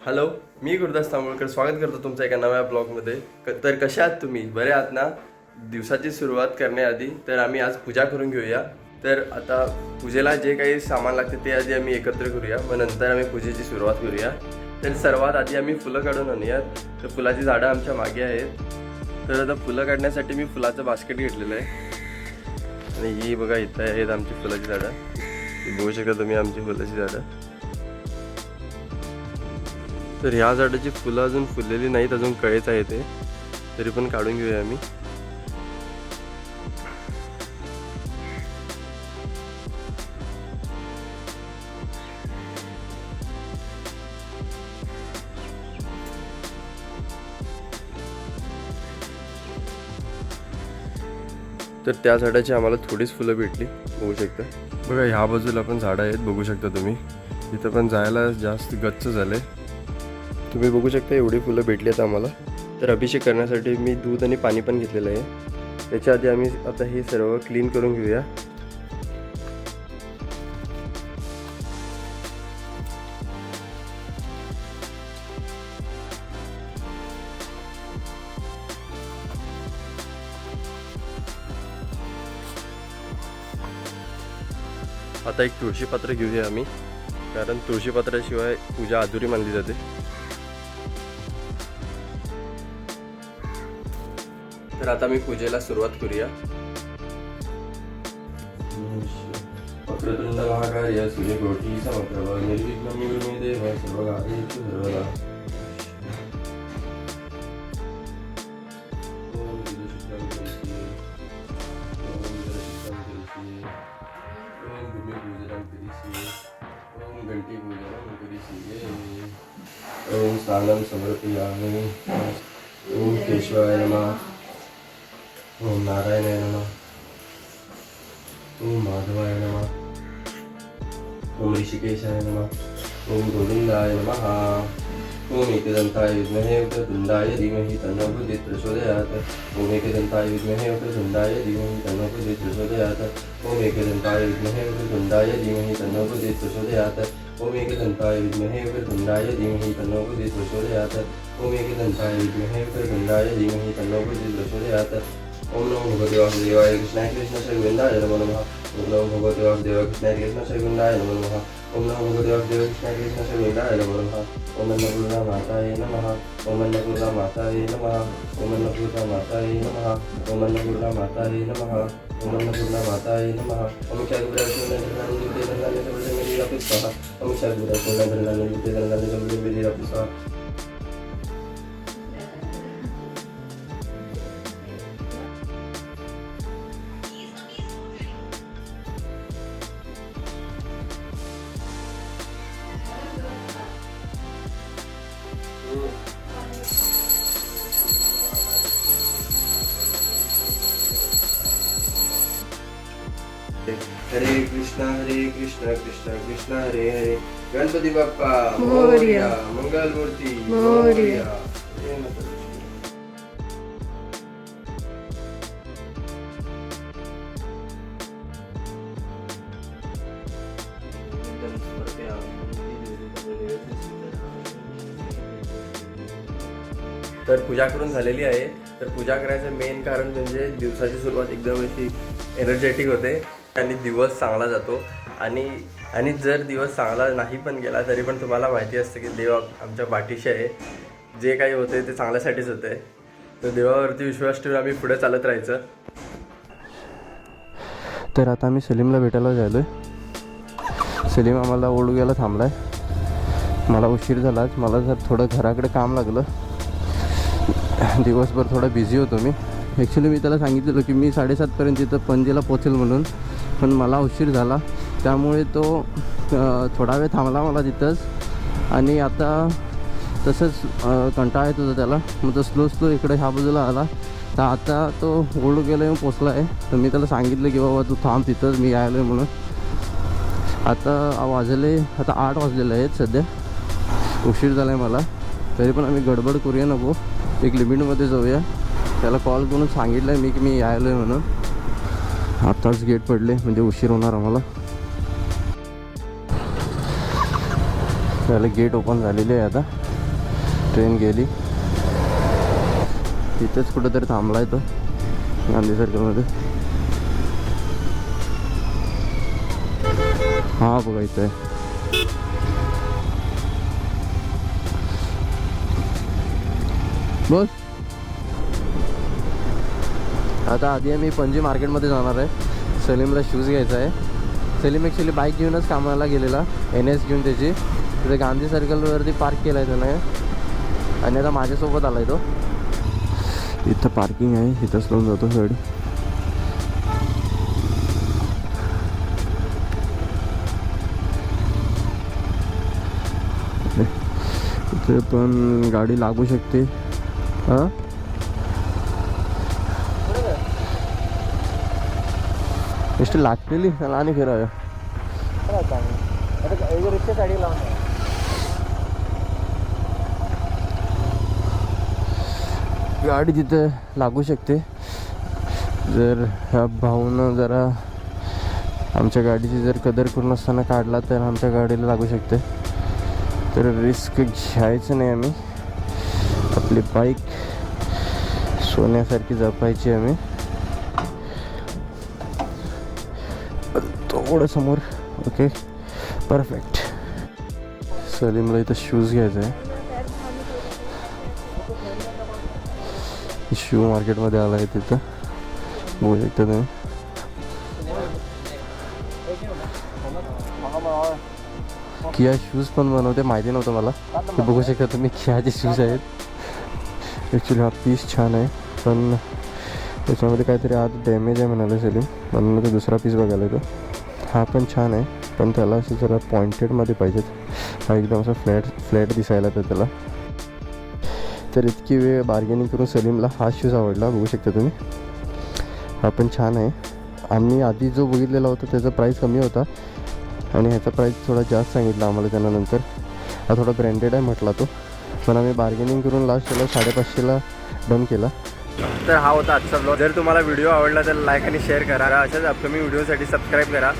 Hello, मी गुरुदास तांबोळकर स्वागत करतो तुमचं एका नव्या ब्लॉगमध्ये. तर कशा आहात तुम्ही? बरे आहात ना? दिवसाची सुरुवात करण्याआधी तर आम्ही आज पूजा करून घेऊया. तर आता पूजेला जे काही सामान लागते ते आधी आम्ही एकत्र करूया, मग नंतर आम्ही पूजेची सुरुवात करूया. तर सर्वात आधी आम्ही फुलं काढून आणूया. तर फुलाची झाडं आमच्या मागे आहेत. तर आता फुलं काढण्यासाठी मी फुलाचं बास्केट घेतलेलं आहे. आणि ही बघा इथं आहेत आमची फुलाची झाडं. बघू शकता तुम्ही आमची फुलाची झाडं. तर ह्या झाडाची फुलं अजून फुललेली नाहीत, अजून कळेच आहे ते, तरी पण काढून घेऊया आम्ही. तर त्या झाडाची आम्हाला थोडीच फुलं भेटली, बघू शकता. बघा ह्या बाजूला पण झाडं आहेत, बघू शकता तुम्ही. इथं पण जायला जास्त गच्च झालंय. तुम्ही बघू शकता एवढी फुलं भेटली आहेत आम्हाला. तर अभिषेक करण्यासाठी मी दूध आणि पाणी पण घेतलेलं आहे. त्याच्या आधी आम्ही आता हे सर्व क्लीन करून घेऊया. आता एक तुळशी पात्र घेऊया आम्ही, कारण तुळशी पात्राशिवाय पूजा अधुरी मानली जाते. तर आता मी पूजेला सुरुवात करूया. वक्रतुंड महाकाय सूर्यकोटी समप्रभ निर्विघ्नं कुरु मे देव सर्वकार्येषु सर्वदा. ओम स्नानं समर्पयामि. ओम केशवाय नमः. ओम नारायणाय नमः. ओम माधवाय नमः. ओम ऋषिकेशाय नमः. ओम गोविंदाय नमः. ओम एकदंताय विद्महे वक्रतुंडाय धीमहि तन्नो बुद्धिः प्रचोदयात्. ओम एकदंताय विद्महे वक्रतुंडाय धीमहि तन्नो बुद्धिः प्रचोदयात्. ओम एकदंताय विद्महे वक्रतुंडाय धीमहि तन्नो बुद्धिः प्रचोदयात्. ओम एकदंताय विद्महे वक्रतुंडाय धीमहि तन्नो बुद्धिः प्रचोदयात्. ओम एकदंताय विद्महे वक्रतुंडाय धीमहि तन्नो बुद्धिः प्रचोदयात्. ओम नमो भगवते वासुदेवाय कृष्णाय कृष्णाय गोविंदाय नमो नमः. ओम नमो भगवते वासुदेवाय कृष्णाय कृष्णाय गोविंदाय नमो नमः. ओम नमो भगवते वासुदेवाय कृष्णाय कृष्णाय गोविंदाय नमो नमः. ओम अन्नपूर्णा माताये नमः. ओम अन्नपूर्णा माताये नमः. ओम अन्नपूर्णा माताये नमः. ओम अन्नपूर्णा माताये नमः. ओम अन्नपूर्णा माताये नमः. ओम स्वाहा. ओम स्वाहा. हरे कृष्णा कृष्ण कृष्ण हरे हरे. गणपती बाप्पा मोरया. मंगल मूर्ती मोरया. तर पूजा करून झालेली आहे. तर पूजा करायचं मेन कारण म्हणजे दिवसाची सुरुवात एकदम अशी एनर्जेटिक होते आणि दिवस चांगला जातो. आणि जर दिवस चांगला नाही पण गेला तरी पण तुम्हाला माहिती असतं की देव आमच्या पाठीशी आहे. जे काही होते ते चांगल्यासाठीच होते. तर देवावरती विश्वास ठेवून आम्ही पुढे चालत राहायचं. तर आता आम्ही सलीमला भेटायला झालो आहे. सलीम आम्हाला ओळूग्याला थांबला आहे. मला उशीर झालाच. मला जर थोडं घराकडे काम लागलं. दिवसभर थोडा बिझी होतो मी. ॲक्च्युली मी त्याला सांगितलेलं की मी 7:30पर्यंत इथं पणजीला पोचेल म्हणून, पण मला उशीर झाला. त्यामुळे तो थोडा वेळ थांबला मला तिथंच. आणि आता तसंच कंटाळा येत होता त्याला, मग तो स्लो इकडे ह्या बाजूला आला. तर आता तो ओळू गेला येऊन पोचला आहे. तर मी त्याला सांगितलं की बाबा तू थांब तिथंच, मी यायलो आहे म्हणून. आता वाजले 8 वाजलेले आहेत सध्या. उशीर झाला आहे मला. तरी पण आम्ही गडबड करूया नको, एक लिमिटमध्ये जाऊया. त्याला कॉल करून सांगितलं आहे मी की मी यायलो आहे म्हणून. आताच गेट पडले म्हणजे उशीर होणार आम्हाला. त्याला गेट ओपन झालेली आहे आता. ट्रेन गेली. तिथेच कुठेतरी थांबला आहे तो गांधी सर्कलमध्ये. हा बघा इथं आहे. बस आता आधी आम्ही पणजी मार्केटमध्ये जाणार आहे. सलीमला शूज घ्यायचा आहे. सलीम ॲक्च्युली बाईक घेऊनच कामाला गेलेला, NS घेऊन त्याची. तिथे गांधी सर्कलवरती पार्क केला आहे त्याने आणि आता माझ्यासोबत आला आहे तो. इथं पार्किंग आहे, इथंच लावून जातो गाडी. इथे पण गाडी लागू शकते. हां ಎಷ್ಟು लागतेली त्याला आणि फिरावं. गाडी तिथे लागू शकते जर ह्या भाऊनं जरा आमच्या गाडीची जर कदर करून असताना काढला तर आमच्या गाडीला लागू शकते. तर रिस्क घ्यायचं नाही आम्ही. आपली बाईक सोन्यासारखी जपायची आम्ही. थोडं समोर. Okay perfect. सलीमला इथं शूज घ्यायचं आहे. शू मार्केटमध्ये आला आहे तिथं बघू शकता तुम्ही. किया शूज पण बनवते, माहिती नव्हतं मला. ते बघू शकता तुम्ही कियाचे शूज आहेत. ॲक्च्युली हा पीस छान आहे पण त्याच्यामध्ये काहीतरी आत डॅमेज आहे म्हणाले सलीम, म्हणून तो दुसरा पीस बघायला येतो. हा पण छान आहे पण त्याला असं जरा पॉइंटेडमध्ये पाहिजेत. हा एकदम असं फ्लॅट दिसायला तर त्याला. तर इतकी वेळ बार्गेनिंग करून सलीमला हा शूज आवडला, बघू शकता तुम्ही. हा पण छान आहे. आम्ही आधी जो बघितलेला होता त्याचा प्राईस कमी होता आणि ह्याचा प्राईस थोडा जास्त सांगितला आम्हाला त्यानंतर. हा थोडा ब्रँडेड आहे म्हटला तो, पण आम्ही बार्गेनिंग करून लास्ट त्याला 550ला डन केला. तर हा होता आजचा ब्लॉग. जर तुम्हाला व्हिडिओ आवडला तर लाईक आणि शेअर करा. अशाच अपकमिंग व्हिडिओसाठी सबस्क्राईब करा.